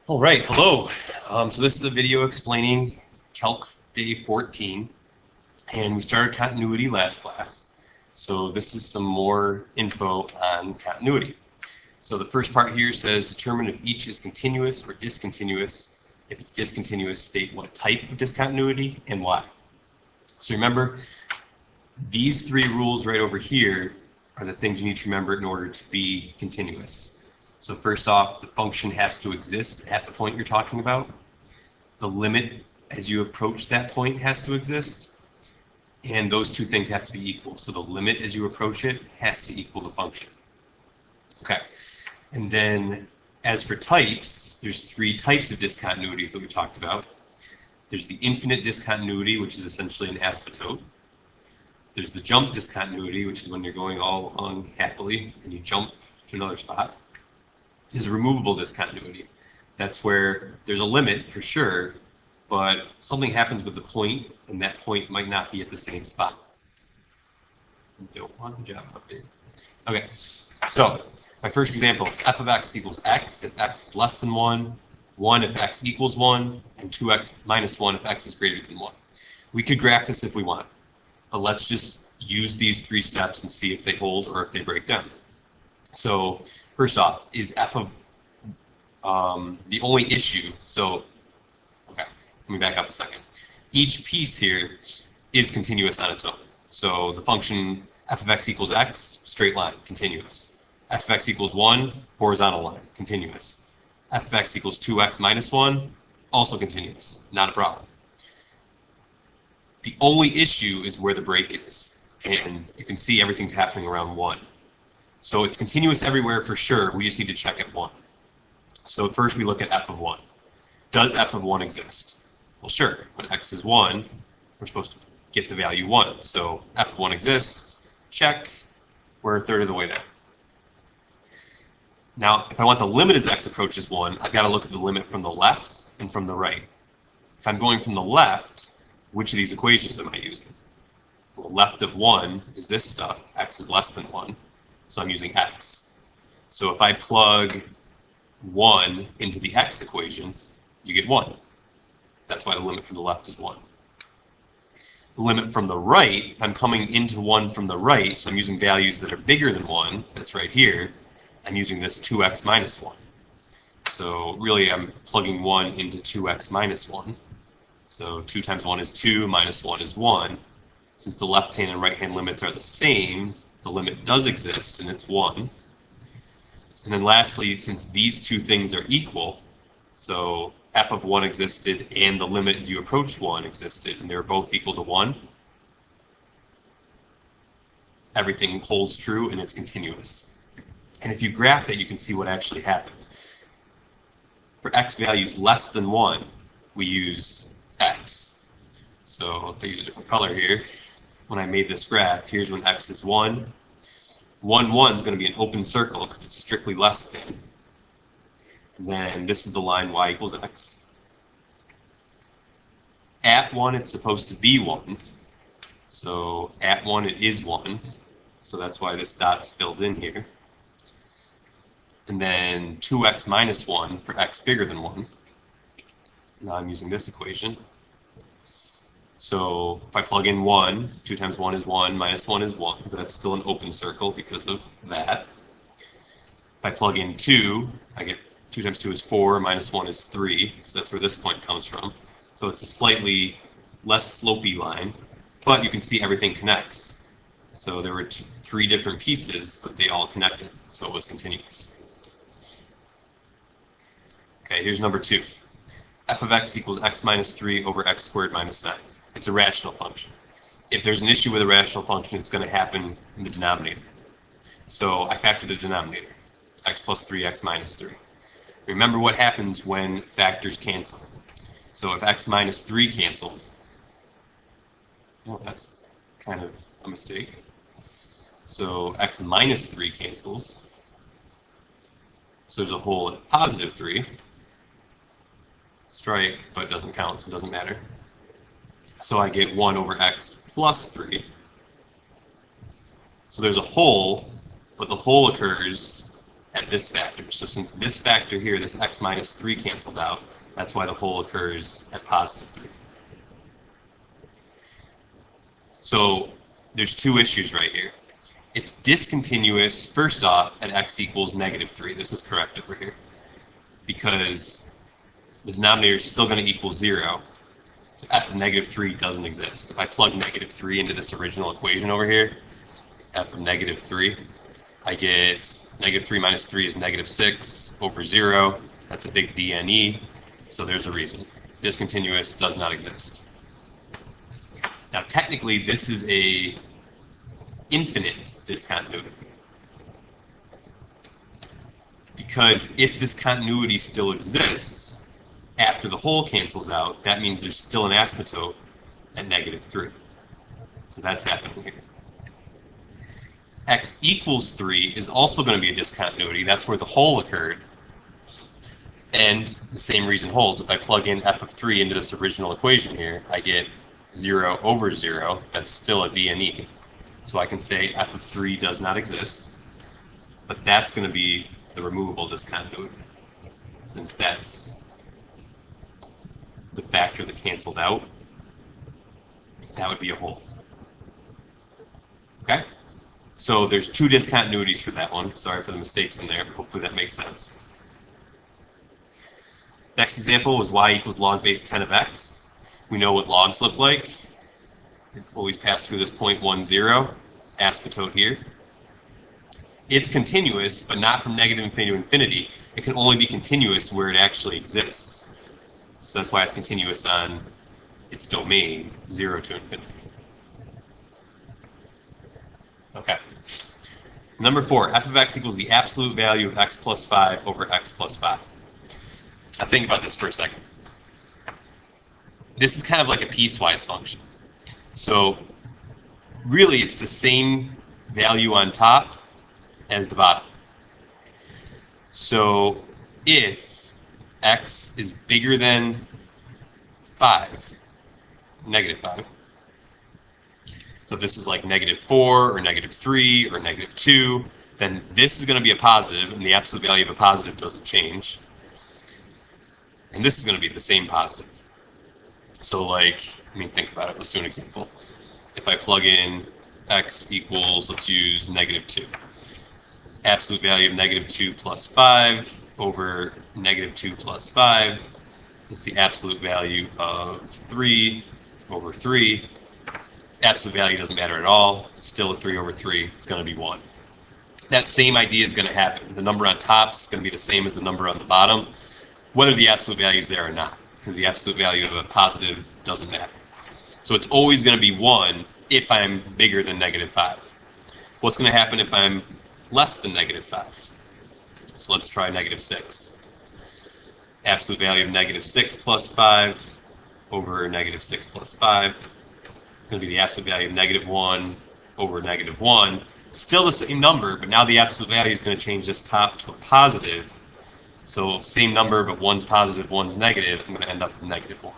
All right, hello. So this is a video explaining Calc Day 14, and we started continuity last class. So this is some more info on continuity. So the first part here says determine if each is continuous or discontinuous. If it's discontinuous, state what type of discontinuity and why. So remember, these three rules right over here are the things you need to remember in order to be continuous. So first off, the function has to exist at the point you're talking about. The limit as you approach that point has to exist. And those two things have to be equal. So the limit as you approach it has to equal the function. Okay. And then as for types, there's three types of discontinuities that we talked about. There's the infinite discontinuity, which is essentially an asymptote. There's the jump discontinuity, which is when you're going all along happily and you jump to another spot. Is removable discontinuity. That's where there's a limit for sure, but something happens with the point, and that point might not be at the same spot. You don't want the Java update. Okay, so my first example is f of x equals x if x is less than 1, 1 if x equals 1, and 2x minus 1 if x is greater than 1. We could graph this if we want, but let's just use these three steps and see if they hold or if they break down. So first off, is f of the only issue, so, okay, let me back up a second. Each piece here is continuous on its own. So the function f of x equals x, straight line, continuous. F of x equals 1, horizontal line, continuous. F of x equals 2x minus 1, also continuous, not a problem. The only issue is where the break is, and you can see everything's happening around 1. So it's continuous everywhere for sure, we just need to check at 1. So first we look at f of 1. Does f of 1 exist? Well, sure. When x is 1, we're supposed to get the value 1. So f of 1 exists, check, we're a third of the way there. Now, if I want the limit as x approaches 1, I've got to look at the limit from the left and from the right. If I'm going from the left, which of these equations am I using? Well, left of 1 is this stuff, x is less than 1. So I'm using x. So if I plug 1 into the x equation, you get 1. That's why the limit from the left is 1. The limit from the right, I'm coming into 1 from the right, so I'm using values that are bigger than 1. That's right here. I'm using this 2x minus 1. So really I'm plugging 1 into 2x minus 1. So 2 times 1 is 2, minus 1 is 1. Since the left-hand and right-hand limits are the same, the limit does exist, and it's 1. And then lastly, since these two things are equal, so f of 1 existed and the limit as you approach 1 existed, and they're both equal to 1, everything holds true and it's continuous. And if you graph it, you can see what actually happened. For x values less than 1, we use x. So if I use a different color here, when I made this graph, here's when x is 1. 1, 1 is going to be an open circle because it's strictly less than. And then this is the line y equals x. At 1, it's supposed to be 1. So at 1, it is 1. So that's why this dot's filled in here. And then 2x minus 1 for x bigger than 1. Now I'm using this equation. So if I plug in 1, 2 times 1 is 1, minus 1 is 1, but that's still an open circle because of that. If I plug in 2, I get 2 times 2 is 4, minus 1 is 3, so that's where this point comes from. So it's a slightly less slopey line, but you can see everything connects. So there were three different pieces, but they all connected, so it was continuous. Okay, here's number 2. F of x equals x minus 3 over x squared minus 9. It's a rational function. If there's an issue with a rational function, it's going to happen in the denominator. So I factor the denominator, x plus 3, x minus 3. Remember what happens when factors cancel. So if x minus 3 canceled, well, that's kind of a mistake. So x minus 3 cancels. So there's a hole at positive 3. Strike, but it doesn't count, so it doesn't matter. So I get 1 over x plus 3. So there's a hole, but the hole occurs at this factor. So since this factor here, this x minus 3 canceled out, that's why the hole occurs at positive 3. So there's two issues right here. It's discontinuous, first off, at x equals negative 3. This is correct over here. Because the denominator is still going to equal 0. So f of negative 3 doesn't exist. If I plug negative 3 into this original equation over here, f of negative 3, I get negative 3 minus 3 is negative 6 over 0. That's a big DNE, so there's a reason. Discontinuous does not exist. Now technically this is a infinite discontinuity. Because if this continuity still exists, after the hole cancels out, that means there's still an asymptote at negative 3. So that's happening here. X equals 3 is also going to be a discontinuity. That's where the hole occurred. And the same reason holds. If I plug in f of 3 into this original equation here, I get 0 over 0. That's still a DNE. So I can say f of 3 does not exist. But that's going to be the removable discontinuity, since that's the factor that canceled out. That would be a hole. Okay? So there's two discontinuities for that one. Sorry for the mistakes in there, but hopefully that makes sense. Next example was y equals log base 10 of x. We know what logs look like. They always pass through this point 1, 0, asymptote here. It's continuous, but not from negative infinity to infinity. It can only be continuous where it actually exists. So that's why it's continuous on its domain, 0 to infinity. Okay. Number 4, f of x equals the absolute value of x plus 5 over x plus 5. Now think about this for a second. This is kind of like a piecewise function. So really it's the same value on top as the bottom. So if x is bigger than 5, negative 5, so if this is like negative 4 or negative 3 or negative 2, then this is going to be a positive, and the absolute value of a positive doesn't change. And this is going to be the same positive. So like, think about it. Let's do an example. If I plug in x equals, let's use negative 2. Absolute value of negative 2 plus 5 over negative 2 plus 5 is the absolute value of 3 over 3. Absolute value doesn't matter at all. It's still a 3 over 3. It's going to be 1. That same idea is going to happen. The number on top is going to be the same as the number on the bottom, whether the absolute value is there or not, because the absolute value of a positive doesn't matter. So it's always going to be 1 if I'm bigger than negative 5. What's going to happen if I'm less than negative 5? So let's try negative 6. Absolute value of negative 6 plus 5 over negative 6 plus 5 is going to be the absolute value of negative 1 over negative 1. Still the same number, but now the absolute value is going to change this top to a positive. So same number, but one's positive, one's negative. I'm going to end up with negative 1.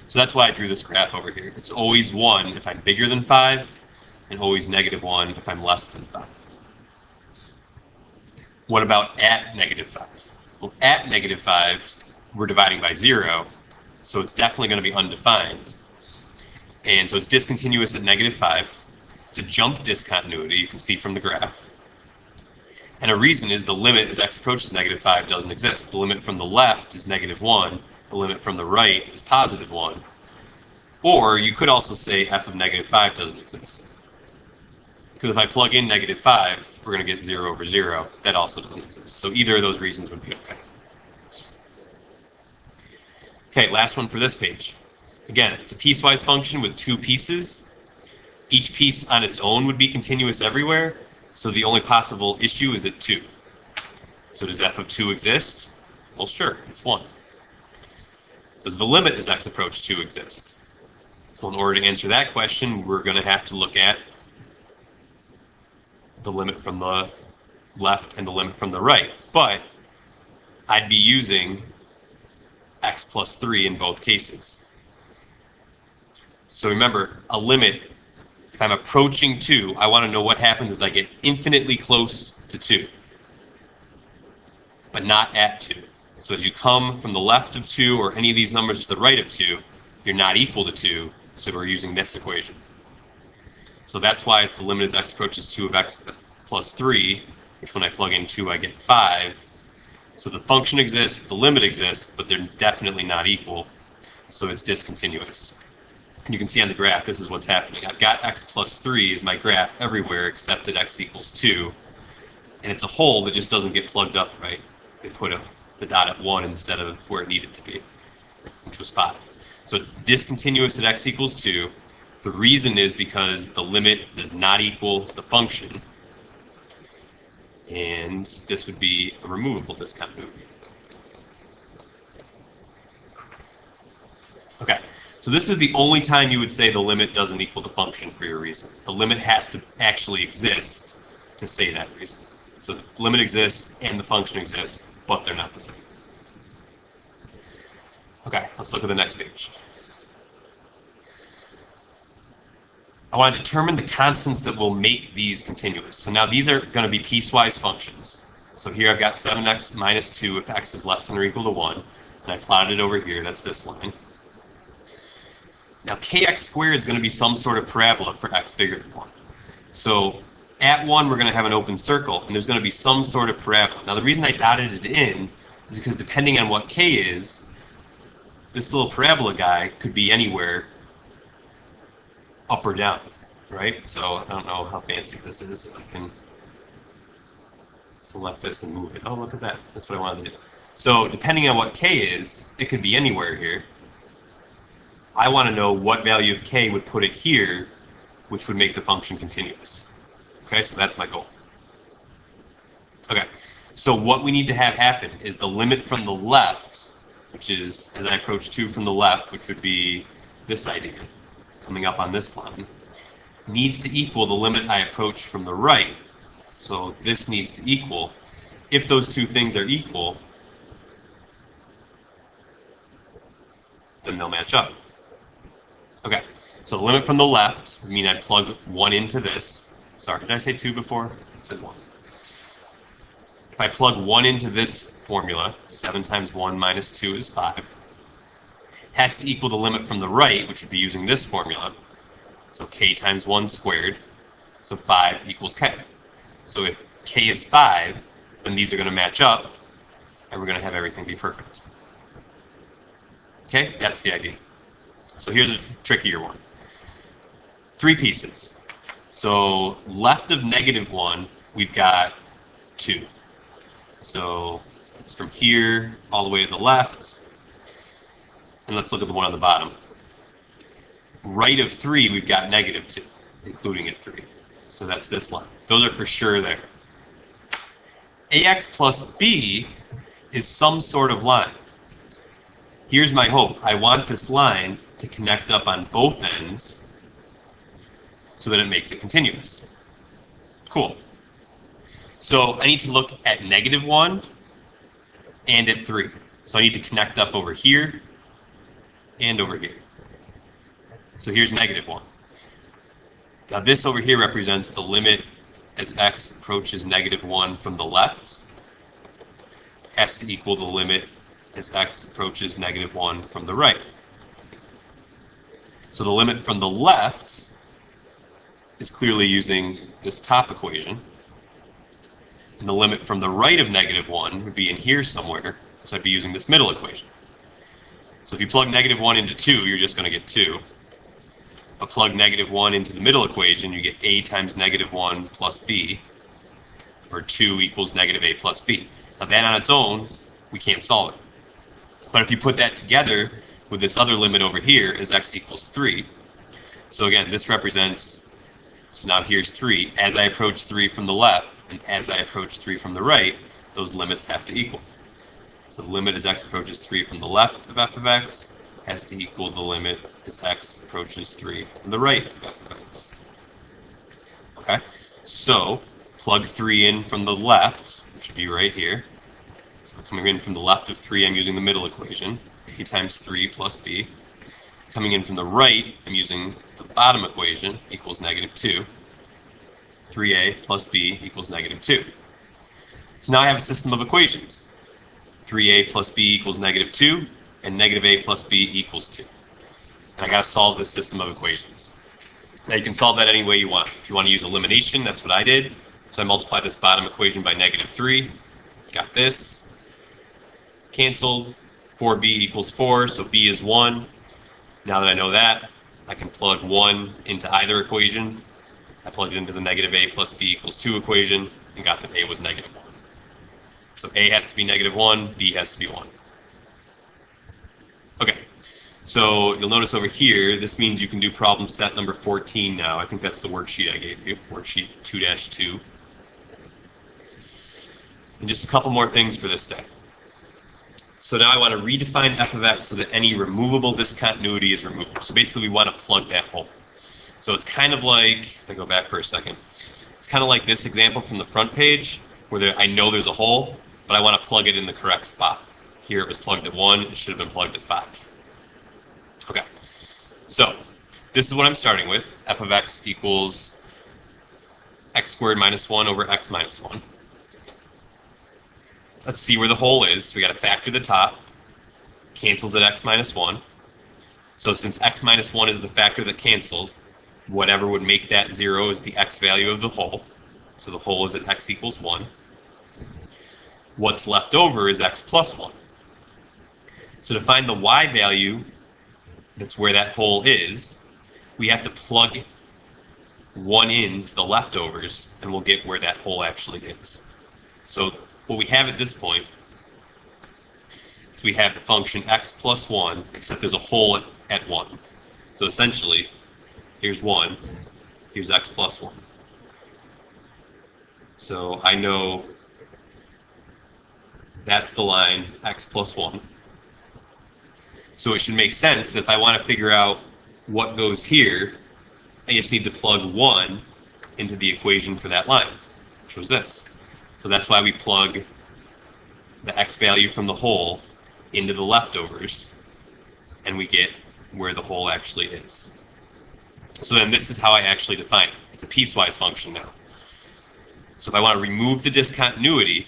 So that's why I drew this graph over here. It's always 1 if I'm bigger than 5, and always negative 1 if I'm less than 5. What about at negative 5? Well, at negative 5, we're dividing by 0, so it's definitely going to be undefined. And so it's discontinuous at negative 5. It's a jump discontinuity, you can see from the graph. And a reason is the limit as x approaches negative 5 doesn't exist. The limit from the left is negative 1. The limit from the right is positive 1. Or you could also say f of negative 5 doesn't exist. Because if I plug in negative 5, we're going to get 0 over 0. That also doesn't exist. So either of those reasons would be okay. Okay, last one for this page. Again, it's a piecewise function with two pieces. Each piece on its own would be continuous everywhere. So the only possible issue is at 2. So does f of 2 exist? Well, sure, it's 1. Does the limit as x approach 2 exist? Well, in order to answer that question, we're going to have to look at the limit from the left and the limit from the right. But I'd be using x plus 3 in both cases. So remember, a limit, if I'm approaching 2, I want to know what happens as I get infinitely close to 2, but not at 2. So as you come from the left of 2 or any of these numbers to the right of 2, you're not equal to 2, so we're using this equation. So that's why it's the limit as x approaches 2 of x plus 3, which when I plug in 2 I get 5. So the function exists, the limit exists, but they're definitely not equal, so it's discontinuous. And you can see on the graph, this is what's happening. I've got x plus 3 as my graph everywhere except at x equals 2, and it's a hole that just doesn't get plugged up right. They put the dot at 1 instead of where it needed to be, which was 5. So it's discontinuous at x equals 2. The reason is because the limit does not equal the function, and this would be a removable discontinuity. Okay, so this is the only time you would say the limit doesn't equal the function for your reason. The limit has to actually exist to say that reason. So the limit exists and the function exists, but they're not the same. Okay, let's look at the next page. I want to determine the constants that will make these continuous. So now these are going to be piecewise functions. So here I've got 7x minus 2 if x is less than or equal to 1. And I plotted it over here. That's this line. Now kx squared is going to be some sort of parabola for x bigger than 1. So at 1 we're going to have an open circle, and there's going to be some sort of parabola. Now the reason I dotted it in is because depending on what k is, this little parabola guy could be anywhere up or down, right? So I don't know how fancy this is. I can select this and move it. Oh, look at that. That's what I wanted to do. So depending on what k is, it could be anywhere here. I want to know what value of k would put it here, which would make the function continuous. Okay, so that's my goal. Okay, so what we need to have happen is the limit from the left, which is as I approach 2 from the left, which would be this idea, coming up on this line, needs to equal the limit I approach from the right. So this needs to equal. If those two things are equal, then they'll match up. Okay, so the limit from the left would mean I'd plug 1 into this. Sorry, did I say 2 before? I said 1. If I plug 1 into this formula, 7 times 1 minus 2 is 5, has to equal the limit from the right, which would be using this formula. So k times 1 squared, so 5 equals k. So if k is 5, then these are going to match up, and we're going to have everything be perfect. Okay, that's the idea. So here's a trickier one. 3 pieces. So left of -1, we've got 2. So it's from here all the way to the left. And let's look at the one on the bottom. Right of 3, we've got -2, including at 3. So that's this line. Those are for sure there. AX plus B is some sort of line. Here's my hope. I want this line to connect up on both ends so that it makes it continuous. Cool. So I need to look at -1 and at 3. So I need to connect up over here and over here. So here's -1. Now this over here represents the limit as x approaches -1 from the left. Has to equal the limit as x approaches -1 from the right. So the limit from the left is clearly using this top equation. And the limit from the right of -1 would be in here somewhere, so I'd be using this middle equation. So if you plug -1 into 2, you're just going to get 2. But plug -1 into the middle equation, you get a times -1 plus b, or 2 equals -a plus b. Now that on its own, we can't solve it. But if you put that together with this other limit over here as x equals 3, so again, this represents, so now here's 3. As I approach 3 from the left, and as I approach 3 from the right, those limits have to equal. So the limit as x approaches 3 from the left of f of x has to equal the limit as x approaches 3 from the right of f of x. Okay, so plug 3 in from the left, which would be right here. So coming in from the left of 3, I'm using the middle equation, a times 3 plus b. Coming in from the right, I'm using the bottom equation, equals -2. 3a plus b equals -2. So now I have a system of equations. 3a plus b equals -2, and -a plus b equals 2. And I got to solve this system of equations. Now you can solve that any way you want. If you want to use elimination, that's what I did. So I multiplied this bottom equation by -3. Got this. Canceled. 4b equals 4, so b is 1. Now that I know that, I can plug 1 into either equation. I plugged it into the -a plus b equals 2 equation and got that a was -1. So a has to be -1, b has to be 1. Okay, so you'll notice over here, this means you can do problem set number 14 now. I think that's the worksheet I gave you, worksheet 2-2. And just a couple more things for this day. So now I want to redefine f of x so that any removable discontinuity is removed. So basically we want to plug that hole. So it's kind of like, I'll go back for a second. It's kind of like this example from the front page where I know there's a hole, but I want to plug it in the correct spot. Here it was plugged at 1, it should have been plugged at 5. Okay, so this is what I'm starting with. F of x equals x squared minus 1 over x minus 1. Let's see where the hole is. We got to factor the top. Cancels at x minus 1. So since x minus 1 is the factor that canceled, whatever would make that 0 is the x value of the hole. So the hole is at x equals 1. What's left over is x plus 1. So to find the y value, that's where that hole is, we have to plug 1 into the leftovers, and we'll get where that hole actually is. So what we have at this point is we have the function x plus 1, except there's a hole at 1. So essentially, here's 1, here's x plus 1. So I know that's the line, x plus 1. So it should make sense that if I want to figure out what goes here, I just need to plug 1 into the equation for that line, which was this. So that's why we plug the x value from the hole into the leftovers, and we get where the hole actually is. So then this is how I actually define it. It's a piecewise function now. So if I want to remove the discontinuity,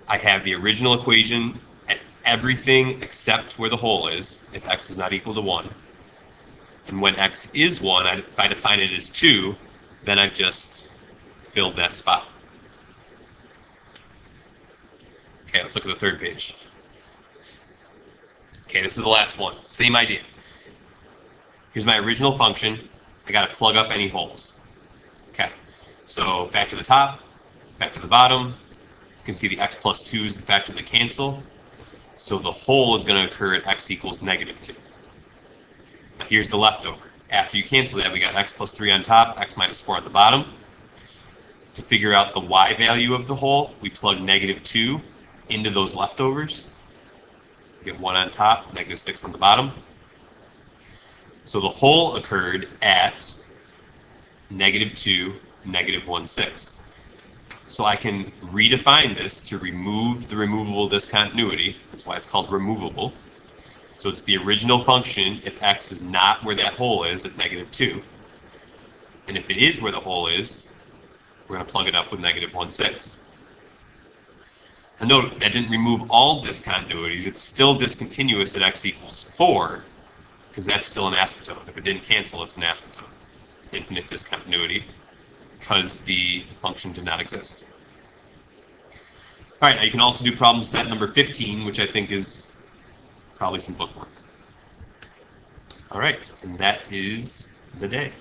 I have the original equation at everything except where the hole is, if x is not equal to 1. And when x is 1, if I define it as 2, then I've just filled that spot. Okay, let's look at the third page. Okay, this is the last one. Same idea. Here's my original function. I got to plug up any holes. Okay, so back to the top, back to the bottom. You can see the x plus 2 is the factor that cancel. So the hole is going to occur at x equals -2. Now here's the leftover. After you cancel that, we got x plus 3 on top, x minus 4 at the bottom. To figure out the y value of the hole, we plug -2 into those leftovers. We get 1 on top, -6 on the bottom. So the hole occurred at -2, -1,6. So I can redefine this to remove the removable discontinuity. That's why it's called removable. So it's the original function if x is not where that hole is at -2. And if it is where the hole is, we're going to plug it up with -1,6. And note, that didn't remove all discontinuities. It's still discontinuous at x equals 4, because that's still an asymptote. If it didn't cancel, it's an asymptote. Infinite discontinuity, because the function did not exist. All right, now you can also do problem set number 15, which I think is probably some bookwork. All right, and that is the day.